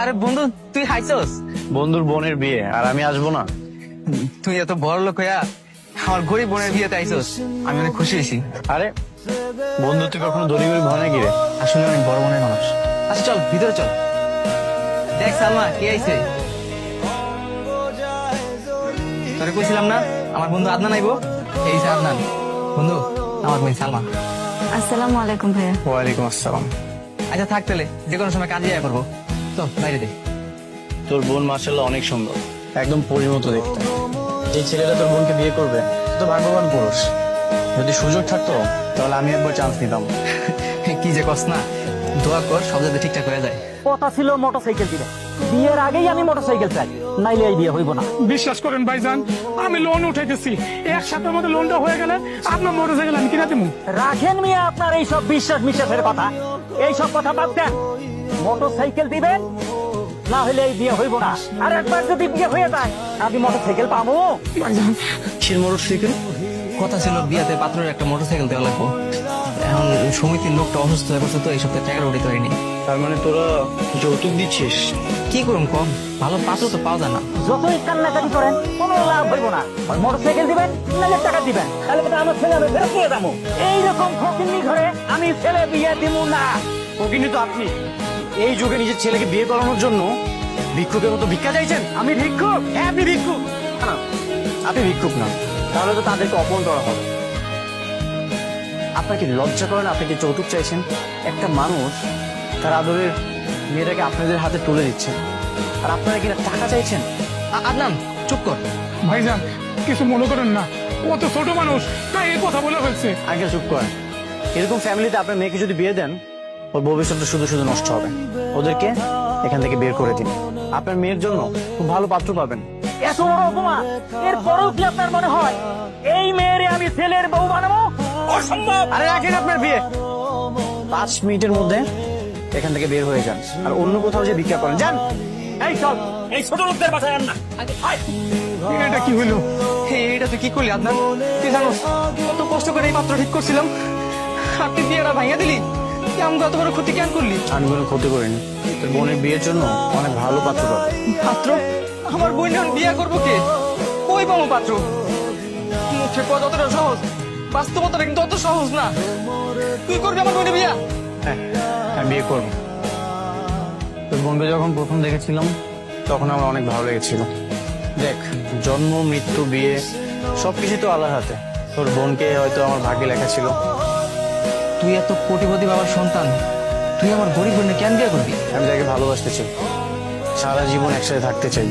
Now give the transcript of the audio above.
আরে বন্ধু তুই হাইছস? বন্ধুর বোনের বিয়ে আর আমি আসবো না? তুই এত বড় লোক হইয়া আমার গরিব বোনের বিয়েতে আইছস, আমি অনেক খুশি হয়েছি। আরে বন্ধু, তুই কখনো দড়ি গরিব হয় নাকি রে? আসলে অনেক বড় মনের মানুষ। আচ্ছা চল ভিতরে চল, দেখ সালমা কে আইছে। তোরে কইছিলাম না আমার বন্ধু আদনান আইবো, এই যে আদনান। বন্ধু আমার বোন সালমা। আসসালামু আলাইকুম ভাইয়া। ওয়ালাইকুম আসসালাম। আচ্ছা থাক তাহলে, যে কোনো সময় কাজে আয়া করবো। চল বাইরে দে। তোর বোন মাশাআল্লাহ অনেক সুন্দর, একদম পরীর মতো দেখতে। যে ছেলেটা তোর বোনকে বিয়ে করবে তো ভাগ্যবান পুরুষ। যদি সুযোগ থাকতো তাহলে আমি একবার চান্স নিতাম। কি যে কস না, দোয়া কর সব যাতে ঠিকঠাক হয়ে যায়। কথা ছিল মোটরসাইকেল দিবে, বিয়ের আগেই আমি মোটরসাইকেল চাই, নাইলে এই বিয়ে হইব না। বিশ্বাস করেন ভাইজান, আমি লোন উঠাইতেছি, এক সপ্তাহের মধ্যে লোনটা হয়ে গেলে আপনার মোটরসাইকেল আমি কিনা দেবো। রাখেন মিয়া আপনার এই সব বিশ্বাসের কথা, এই সব কথা বাদ দেন। মোটরসাইকেল দিবেন, না হলে এই বিয়ে হইব না। আর একবার যদি বিয়ে হয়ে যায় আমি মোটরসাইকেল পাবো। কিসের মোটরসাইকেল? কথা ছিল বিয়াতে পাত্রের একটা মোটরসাইকেল দেওয়া লাগবো। এখন সমিতির লোকটা অসুস্থ হয়ে পড়ছে, তো এই সপ্তাহে টাকা উঠে তৈরি নেই। তার মানে তোরা যৌতুক দিচ্ছিস? কি করুন কম, ভালো পাত্র তো পাওয়া যায় না। যতই কান্নাকাটি করেন কোনো লাভ হইব না। মোটরসাইকেল দিবেন, নাহলে টাকা দিবেন, তাহলে কিন্তু আমার ছেলে আমি ফেরত দিয়ে যাবো। এইরকম ফকিন্নি ঘরে আমি ছেলে বিয়ে দিব না। কিন্তু তো আপনি এই যুগে নিজের ছেলেকে বিয়ে করানোর জন্য ভিক্ষুকের মতো ভিক্ষা চাইছেন? আমি ভিক্ষুক? হ্যাঁ আপনি ভিক্ষুক। না, আপনি ভিক্ষুক না, তাহলে তো তাদেরকে অপমান করা হবে। আপনার কি লজ্জা করেন? আপনি কি যৌতুক চাইছেন? একটা মানুষ তার আদরের মেয়েটাকে আপনাদের হাতে তুলে দিচ্ছেন, আর আপনারা কিনা টাকা চাইছেন? আদনান চুপ কর। ভাইজান কিছু মনে করেন না, ও তো ছোট মানুষ, তাই এই কথা বলে ফেলছে। আগে চুপ করেন। এরকম ফ্যামিলিতে আপনার মেয়েকে যদি বিয়ে দেন, ওর ভবিষ্যৎটা শুধু শুধু নষ্ট হবে। ওদেরকে এখান থেকে বের করে দিন, আপনার মেয়ের জন্য খুব ভালো পাত্র পাবেন। এত বড় অপমান, এরপরেও কি আপনার মনে হয় এই মেয়েরে আমি ছেলের বউ বানাবো? অসম্ভব। আরে রাখেন আপনার বিয়ে, 5 মিনিটের মধ্যে এখান থেকে বের হয়ে যান, আর অন্য কোথাও যে ভিক্ষা করেন যান। এই চল, এই ছোট লোকদের বাসায় আন না। এটা কি হইলো? এটা তুই কি করলি আদনান? তুই জানোস কত কষ্ট করে এই পাত্র ঠিক করছিলাম, আর তুই বিয়েটা ভাঙিয়ে দিলি। আমাকে এত বড় ক্ষতি কেন করলি? আমি কোনো ক্ষতি করিনি, তোর বোনের বিয়ের জন্য অনেক ভালো পাত্র পাবে। পাত্র? আমার বোন এখন বিয়ে করবো কে? কই পাবো পাত্র? মুখে কথা যতটা সহজ, বাস্তবতাটা কিন্তু অত সহজ না। তুই করবি আমার বোনের বিয়া? হ্যাঁ, আমি বিয়ে করবো। তোর বোনকে যখন প্রথম দেখেছিলাম তখন আমার অনেক ভালো লেগেছিল। দেখ, জন্ম মৃত্যু বিয়ে সবকিছু তো আল্লাহর হাতে। তোর বোনকে হয়তো আমার ভাগ্যে লেখা ছিল। তুই এত কোটিপতি বাবার সন্তান, তুই আমার গরিব বোনে কেন বিয়ে করবি? আমি তাকে ভালোবাসতে চাই, সারা জীবন একসাথে থাকতে চাই।